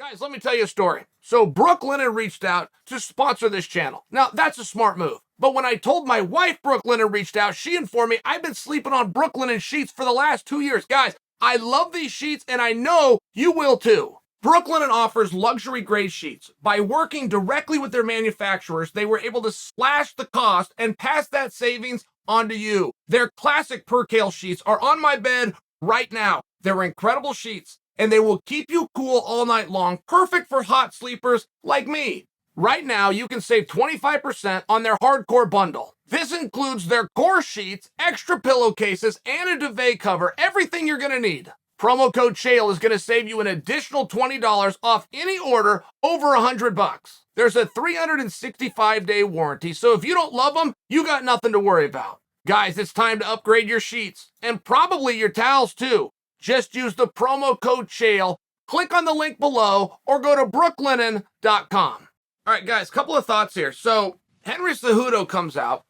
Guys, let me tell you a story. So Brooklyn had reached out to sponsor this channel. Now, that's a smart move. But when I told my wife Brooklyn had reached out, she informed me I've been sleeping on Brooklyn sheets for the last 2 years. Guys, I love these sheets, and I know you will too. Brooklyn offers luxury grade sheets. By working directly with their manufacturers, they were able to slash the cost and pass that savings on to you. Their classic percale sheets are on my bed right now. They're incredible sheets, and they will keep you cool all night long, perfect for hot sleepers like me. Right now, you can save 25% on their hardcore bundle. This includes their core sheets, extra pillowcases, and a duvet cover, everything you're gonna need. Promo code Chael is gonna save you an additional $20 off any order over $100. There's a 365-day warranty, so if you don't love them, you got nothing to worry about. Guys, it's time to upgrade your sheets, and probably your towels too. Just use the promo code Chael, click on the link below, or go to brooklinen.com. All right, guys, couple of thoughts here. So Henry Cejudo comes out.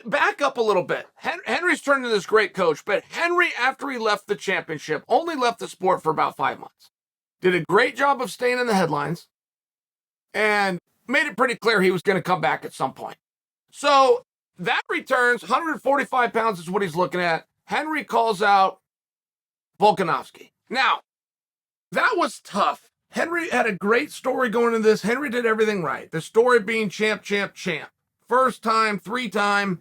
Back up a little bit. Henry's turned into this great coach, but Henry, after he left the championship, only left the sport for about 5 months. Did a great job of staying in the headlines and made it pretty clear he was going to come back at some point. So that returns, 145 pounds is what he's looking at. Henry calls out Volkanovski. Now, that was tough. Henry had a great story going into this. Henry did everything right. The story being champ, champ, champ. First time, 3-time.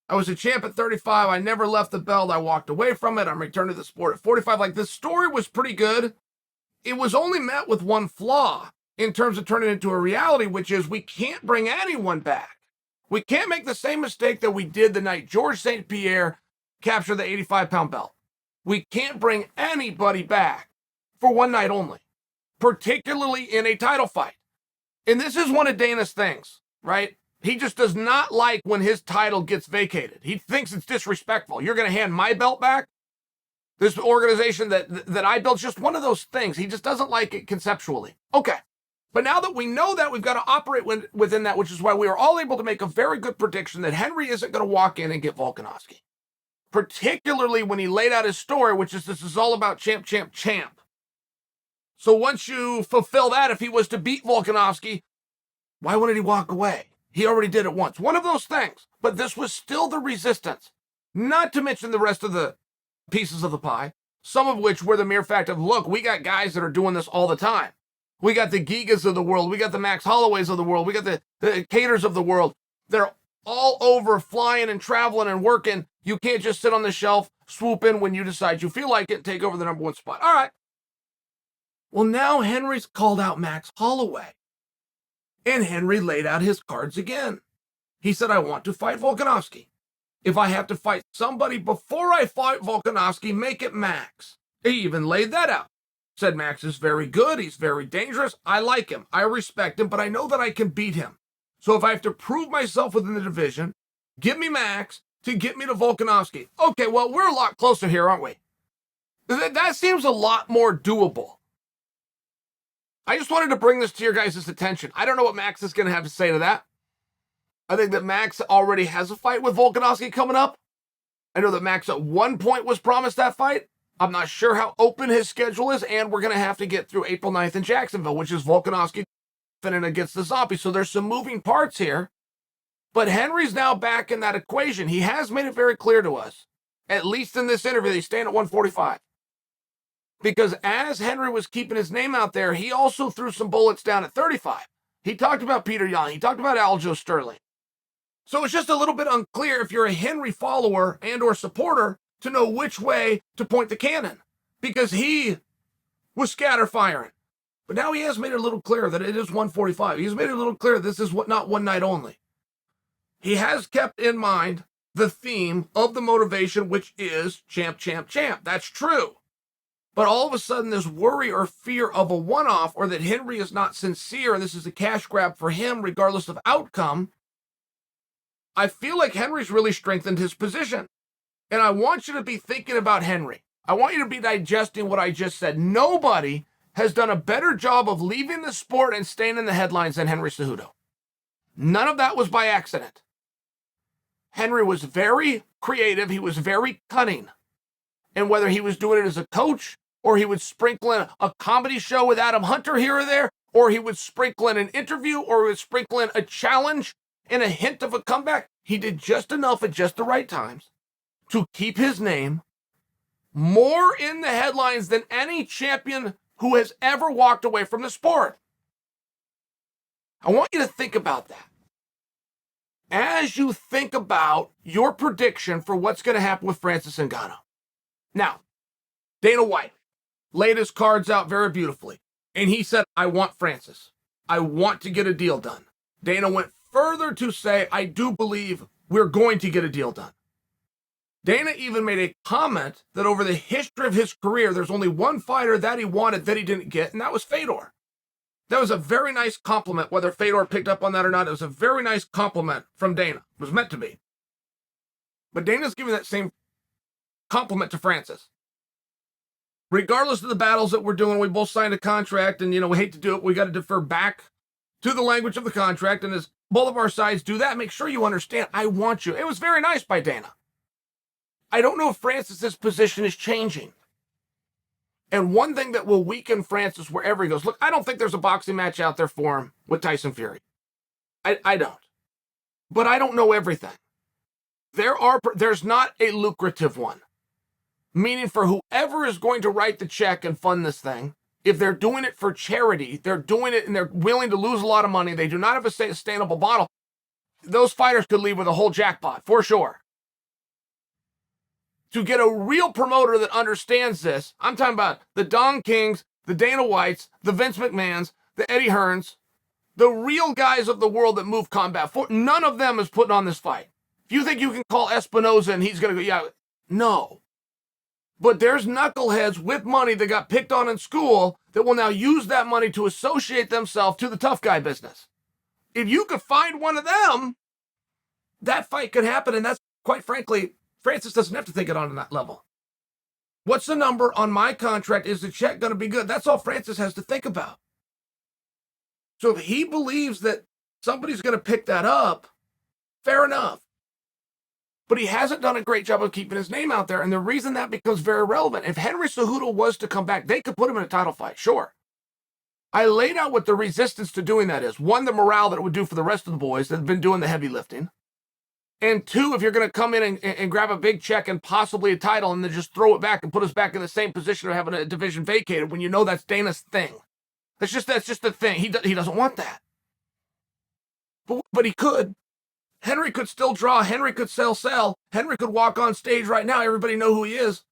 I was a champ at 35. I never left the belt. I walked away from it. I'm returned to the sport at 45. Like, this story was pretty good. It was only met with one flaw in terms of turning it into a reality, which is we can't bring anyone back. We can't make the same mistake that we did the night Georges St. Pierre captured the 85-pound belt. We can't bring anybody back for one night only, particularly in a title fight. And this is one of Dana's things, right? He just does not like when his title gets vacated. He thinks it's disrespectful. You're going to hand my belt back? This organization that I built, just one of those things. He just doesn't like it conceptually. Okay. But now that we know that, we've got to operate within that, which is why we were all able to make a very good prediction that Henry isn't going to walk in and get Volkanovski. Particularly when he laid out his story, which is this is all about champ, champ, champ. So once you fulfill that, if he was to beat Volkanovski, why wouldn't he walk away? He already did it once. One of those things. But this was still the resistance. Not to mention the rest of the pieces of the pie, some of which were the mere fact of, look, we got guys that are doing this all the time. We got the Gigas of the world. We got the Max Holloways of the world. We got the Caters of the world. They're all over flying and traveling and working. You can't just sit on the shelf, swoop in when you decide you feel like it, and take over the number one spot. All right. Well, now Henry's called out Max Holloway. And Henry laid out his cards again. He said, I want to fight Volkanovski. If I have to fight somebody before I fight Volkanovski, make it Max. He even laid that out. Said Max is very good. He's very dangerous. I like him. I respect him, but I know that I can beat him. So if I have to prove myself within the division, give me Max to get me to Volkanovski. Okay, well, we're a lot closer here, aren't we? That seems a lot more doable. I just wanted to bring this to your guys' attention. I don't know what Max is going to have to say to that. I think that Max already has a fight with Volkanovski coming up. I know that Max at one point was promised that fight. I'm not sure how open his schedule is, and we're going to have to get through April 9th in Jacksonville, which is Volkanovski defending against the Zombie. So there's some moving parts here. But Henry's now back in that equation. He has made it very clear to us, at least in this interview, he's staying at 145. Because as Henry was keeping his name out there, he also threw some bullets down at 35. He talked about Peter Yan. He talked about Aljo Sterling. So it's just a little bit unclear if you're a Henry follower and or supporter to know which way to point the cannon. Because he was scatter firing. But now he has made it a little clearer that it is 145. He's made it a little clear this is not one night only. He has kept in mind the theme of the motivation, which is champ, champ, champ. That's true. But all of a sudden, this worry or fear of a one-off, or that Henry is not sincere and this is a cash grab for him regardless of outcome, I feel like Henry's really strengthened his position. And I want you to be thinking about Henry. I want you to be digesting what I just said. Nobody has done a better job of leaving the sport and staying in the headlines than Henry Cejudo. None of that was by accident. Henry was very creative. He was very cunning. And whether he was doing it as a coach or he would sprinkle in a comedy show with Adam Hunter here or there, or he would sprinkle in an interview, or he would sprinkle in a challenge and a hint of a comeback. He did just enough at just the right times to keep his name more in the headlines than any champion who has ever walked away from the sport. I want you to think about that. As you think about your prediction for what's going to happen with Francis Ngannou. Now, Dana White laid his cards out very beautifully, and he said, I want Francis. I want to get a deal done. Dana went further to say, I do believe we're going to get a deal done. Dana even made a comment that over the history of his career, there's only one fighter that he wanted that he didn't get, and that was Fedor. That was a very nice compliment, whether Fedor picked up on that or not. It was a very nice compliment from Dana. It was meant to be. But Dana's giving that same compliment to Francis. Regardless of the battles that we're doing, we both signed a contract, and, we hate to do it. We got to defer back to the language of the contract, and as both of our sides do that, make sure you understand, I want you. It was very nice by Dana. I don't know if Francis's position is changing. And one thing that will weaken Francis wherever he goes, look, I don't think there's a boxing match out there for him with Tyson Fury. I don't. But I don't know everything. There's not a lucrative one. Meaning for whoever is going to write the check and fund this thing, if they're doing it for charity, they're doing it and they're willing to lose a lot of money, they do not have a sustainable model, those fighters could leave with a whole jackpot, for sure. To get a real promoter that understands this, I'm talking about the Don Kings, the Dana Whites, the Vince McMahons, the Eddie Hearns, the real guys of the world that move combat. None of them is putting on this fight. If you think you can call Espinoza and he's going to go, no. But there's knuckleheads with money that got picked on in school that will now use that money to associate themselves to the tough guy business. If you could find one of them, that fight could happen, and that's, quite frankly, Francis doesn't have to think it on that level. What's the number on my contract? Is the check going to be good? That's all Francis has to think about. So if he believes that somebody's going to pick that up, fair enough. But he hasn't done a great job of keeping his name out there, and the reason that becomes very relevant, if Henry Cejudo was to come back, they could put him in a title fight, sure. I laid out what the resistance to doing that is. One, the morale that it would do for the rest of the boys that have been doing the heavy lifting. And two, if you're going to come in and grab a big check and possibly a title and then just throw it back and put us back in the same position of having a division vacated when you know that's Dana's thing. That's just the thing. He doesn't want that. But he could. Henry could still draw. Henry could sell. Henry could walk on stage right now. Everybody know who he is.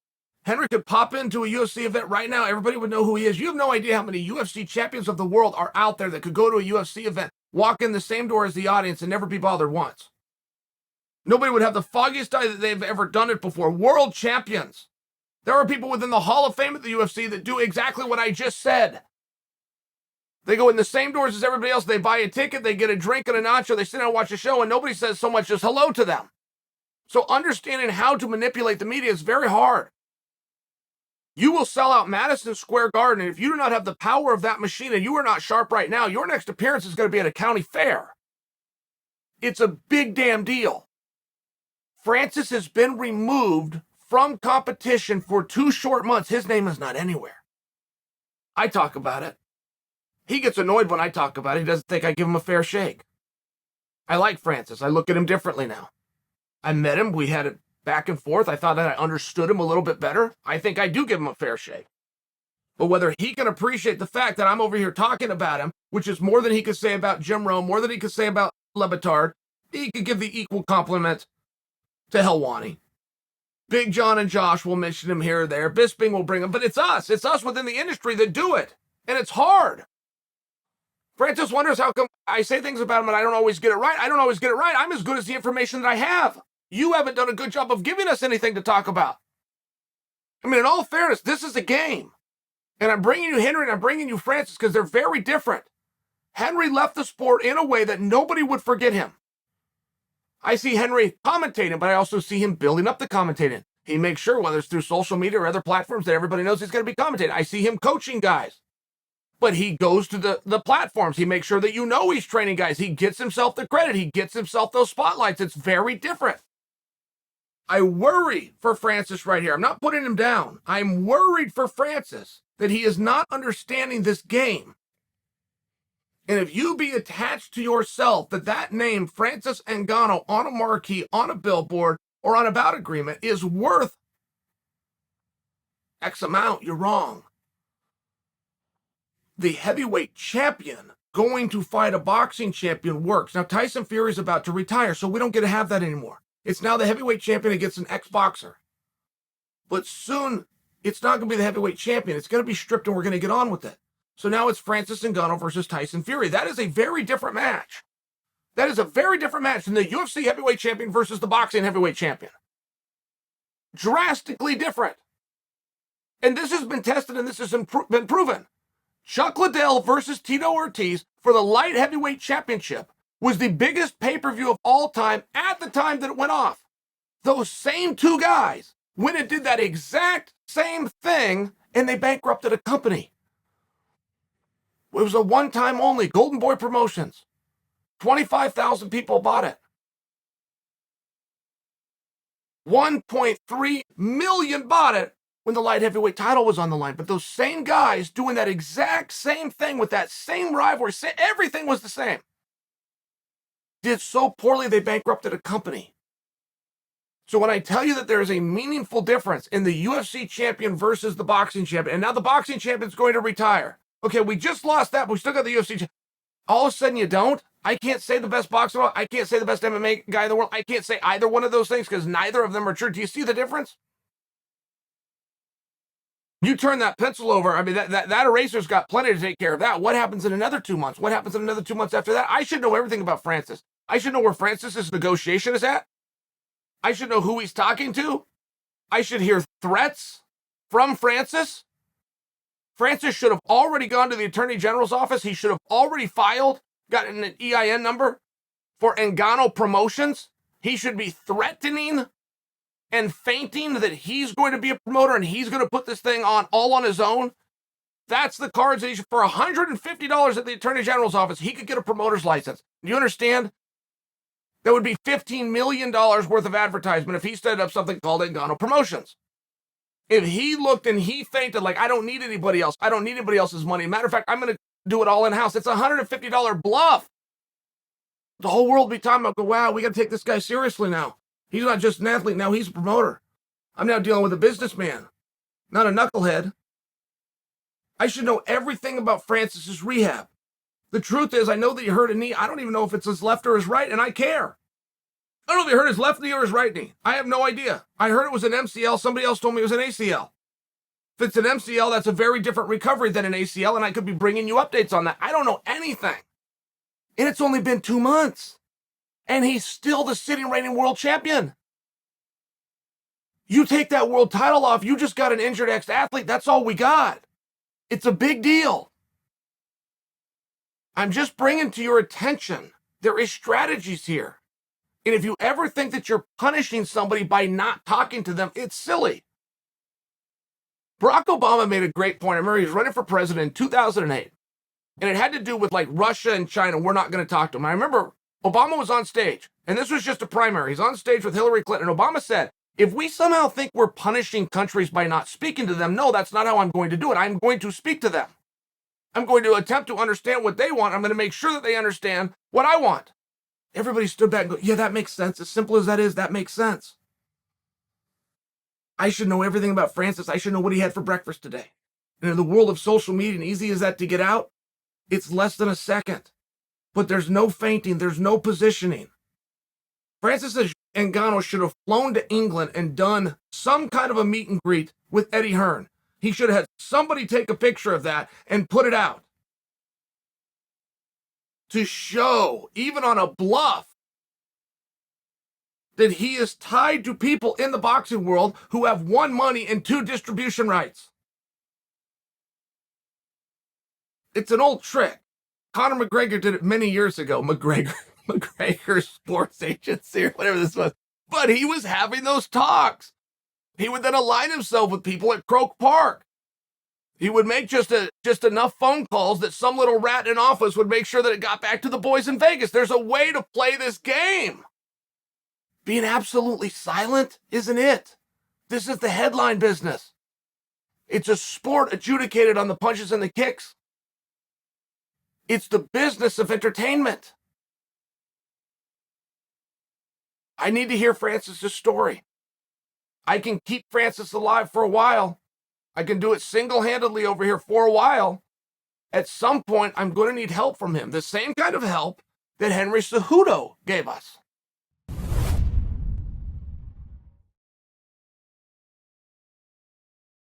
Henry could pop into a UFC event right now. Everybody would know who he is. You have no idea how many UFC champions of the world are out there that could go to a UFC event, walk in the same door as the audience, and never be bothered once. Nobody would have the foggiest idea that they've ever done it before. World champions. There are people within the Hall of Fame at the UFC that do exactly what I just said. They go in the same doors as everybody else. They buy a ticket. They get a drink and a nacho. They sit down and watch a show, and nobody says so much as hello to them. So understanding how to manipulate the media is very hard. You will sell out Madison Square Garden, and if you do not have the power of that machine and you are not sharp right now, your next appearance is going to be at a county fair. It's a big damn deal. Francis has been removed from competition for 2 short months. His name is not anywhere. I talk about it. He gets annoyed when I talk about it. He doesn't think I give him a fair shake. I like Francis. I look at him differently now. I met him. We had it back and forth. I thought that I understood him a little bit better. I think I do give him a fair shake. But whether he can appreciate the fact that I'm over here talking about him, which is more than he could say about Jim Rome, more than he could say about Le Batard, he could give the equal compliment to Helwani. Big John and Josh will mention him here or there. Bisping will bring him. But it's us. It's us within the industry that do it. And it's hard. Francis wonders how come I say things about him and I don't always get it right. I don't always get it right. I'm as good as the information that I have. You haven't done a good job of giving us anything to talk about. I mean, in all fairness, this is a game. And I'm bringing you Henry and I'm bringing you Francis because they're very different. Henry left the sport in a way that nobody would forget him. I see Henry commentating, but I also see him building up the commentating. He makes sure, whether it's through social media or other platforms, that everybody knows he's going to be commentating. I see him coaching guys. But he goes to the platforms. He makes sure that you know he's training guys. He gets himself the credit. He gets himself those spotlights. It's very different. I worry for Francis right here. I'm not putting him down. I'm worried for Francis that he is not understanding this game. And if you be attached to yourself that name, Francis Ngannou, on a marquee, on a billboard, or on a bout agreement is worth X amount, you're wrong. The heavyweight champion going to fight a boxing champion works. Now, Tyson Fury is about to retire, so we don't get to have that anymore. It's now the heavyweight champion against an ex-boxer. But soon, it's not going to be the heavyweight champion. It's going to be stripped, and we're going to get on with it. So now it's Francis Ngannou versus Tyson Fury. That is a very different match. That is a very different match than the UFC heavyweight champion versus the boxing heavyweight champion. Drastically different. And this has been tested, and this has been proven. Chuck Liddell versus Tito Ortiz for the light heavyweight championship was the biggest pay-per-view of all time at the time that it went off. Those same two guys went and did that exact same thing, and they bankrupted a company. It was a one-time only, Golden Boy Promotions. 25,000 people bought it. 1.3 million bought it when the light heavyweight title was on the line. But those same guys doing that exact same thing with that same rivalry, everything was the same, did so poorly they bankrupted a company. So when I tell you that there is a meaningful difference in the UFC champion versus the boxing champion, and now the boxing champion is going to retire. Okay, we just lost that, but we still got the UFC champion. All of a sudden you don't. I can't say the best boxer in the world. I can't say the best MMA guy in the world. I can't say either one of those things because neither of them are true. Do you see the difference? You turn that pencil over. I mean, that eraser's got plenty to take care of that. What happens in another 2 months? What happens in another 2 months after that? I should know everything about Francis. I should know where Francis's negotiation is at. I should know who he's talking to. I should hear threats from Francis. Francis should have already gone to the Attorney General's office. He should have already filed, gotten an EIN number for Ngannou Promotions. He should be threatening and feinting that he's going to be a promoter and he's going to put this thing on all on his own. That's the cards that he should, for $150 at the Attorney General's office, he could get a promoter's license. Do you understand? That would be $15 million worth of advertisement if he set up something called Ngannou Promotions. If he looked and he fainted like, I don't need anybody else. I don't need anybody else's money. Matter of fact, I'm going to do it all in-house. It's a $150 bluff. The whole world will be talking about, wow, we got to take this guy seriously now. He's not just an athlete. Now he's a promoter. I'm now dealing with a businessman, not a knucklehead. I should know everything about Francis's rehab. The truth is, I know that he hurt a knee. I don't even know if it's his left or his right, and I care. I don't know if he hurt his left knee or his right knee. I have no idea. I heard it was an MCL. Somebody else told me it was an ACL. If it's an MCL, that's a very different recovery than an ACL, and I could be bringing you updates on that. I don't know anything. And it's only been 2 months. And he's still the sitting reigning world champion. You take that world title off, you just got an injured ex-athlete. That's all we got. It's a big deal. I'm just bringing to your attention, there is strategies here. And if you ever think that you're punishing somebody by not talking to them, it's silly. Barack Obama made a great point. I remember he was running for president in 2008. And it had to do with like Russia and China. We're not going to talk to them. I remember Obama was on stage, and this was just a primary. He's on stage with Hillary Clinton. And Obama said, if we somehow think we're punishing countries by not speaking to them, no, that's not how I'm going to do it. I'm going to speak to them. I'm going to attempt to understand what they want. I'm going to make sure that they understand what I want. Everybody stood back and go, yeah, that makes sense. As simple as that is, that makes sense. I should know everything about Francis. I should know what he had for breakfast today. And in the world of social media, and easy as that to get out, it's less than a second. But there's no feinting. There's no positioning. Francis Ngannou should have flown to England and done some kind of a meet and greet with Eddie Hearn. He should have had somebody take a picture of that and put it out to show, even on a bluff, that he is tied to people in the boxing world who have 1, money and 2, distribution rights. It's an old trick. Conor McGregor did it many years ago. McGregor Sports Agency or whatever this was. But he was having those talks. He would then align himself with people at Croke Park. He would make just enough phone calls that some little rat in office would make sure that it got back to the boys in Vegas. There's a way to play this game. Being absolutely silent isn't it. This is the headline business. It's a sport adjudicated on the punches and the kicks. It's the business of entertainment. I need to hear Francis's story. I can keep Francis alive for a while. I can do it single-handedly over here for a while. At some point, I'm going to need help from him. The same kind of help that Henry Cejudo gave us.